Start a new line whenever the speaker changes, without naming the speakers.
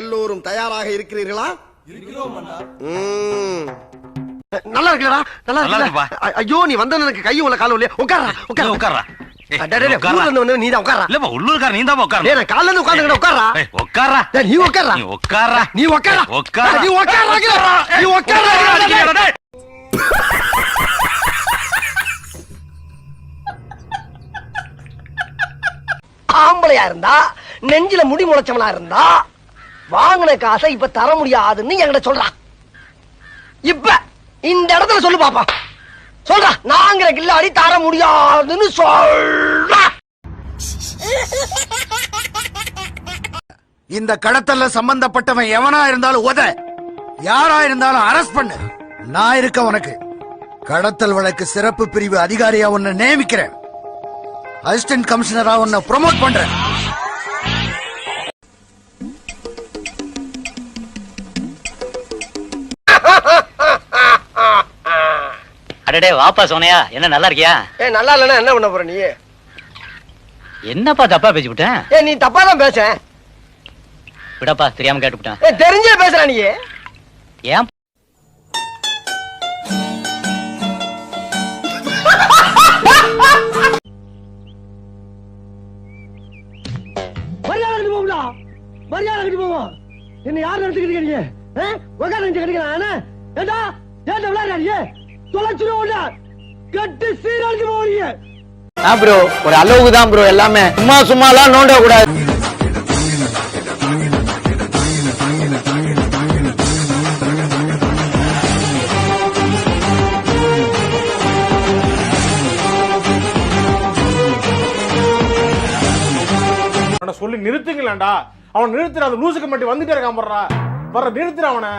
எல்லோரும் தயாராக இருக்கிறீர்களா?
இருக்கிறோம் அண்ணா.
நல்லா இருக்கலடா, நல்லா இருக்குப்பா. ஐயோ, நீ வந்தன எனக்கு கையும் உள்ள காலும் இல்லையா? உட்கார்றா, உட்கார்றா. ஊர்ல இருந்து நீ தான் உட்கார்றா.
இல்லப்பா, உள்ளூர்கார நீ தான் உட்கார்றா.
நான் கால்ல இருந்து உட்கார்ந்துங்கடா, உட்கார்றா.
உட்கார்றா.
நீ உட்கார்றா.
நீ உட்கார்றா.
நீ உட்கார்றா.
உட்கார்றா.
நீ உட்கார்றா. நீ உட்கார்றா. ஆம்பளையா இருந்தா, நெஞ்சில முடி முளைச்சவனா இருந்தா, வாங்கின காசை இப்ப தர முடியாதுன்னு என்கிட்ட சொல்றான். இப்ப இந்த இடத்துல சொல்லு பாப்பா. சொல்றா, நாங்கிற கில்லாடி தர முடியாதுன்னு சொல்றா.
இந்த கடத்தல்ல சம்பந்தப்பட்டவன் எவனா இருந்தாலும் உத, யாரா இருந்தாலும் அரெஸ்ட் பண்ணு. நான் இருக்க உனக்கு. கடத்தல் வழக்கு சிறப்பு பிரிவு அதிகாரியா உன்னை நியமிக்கிறேன். அசிஸ்டன்ட் கமிஷனரா உன்னை ப்ரொமோட் பண்றேன்.
அடடே வாப்பா சோனையா, என்ன நல்லா இருக்கியா?
நல்லா இல்லன்னா என்ன பண்ண போற நீ?
என்னப்பா தப்பா பேசிவிட்டேன்?
நீ தப்பா தான் பேச.
விடப்பா, தெரியாம கேட்டுவிட்டேன்.
தெரிஞ்சே பேசுற நீ.
ஏன்
மரியாதை போவோம். என்ன யார் நடத்துக்கிறீங்க நீங்க? உட்கார கிடைக்கிறான். ஏண்டா ஏண்டா விளையாடுறீங்க? தொலைச்சிருவோம். கட்டு சீரழிச்சு போறீங்க.
ப்ரோ, ஒரு அளவுக்கு தான் ப்ரோ. எல்லாமே சும்மா சும்மாலாம் நோண்ட கூடாது.
சொல்லி நிறுத்துங்களேன்டா. அவன் நிறுத்துற, அந்த லூசுக்கு மட்டும் வந்துட்டே இருக்கான். வர்ற நிறுத்துற அவனை.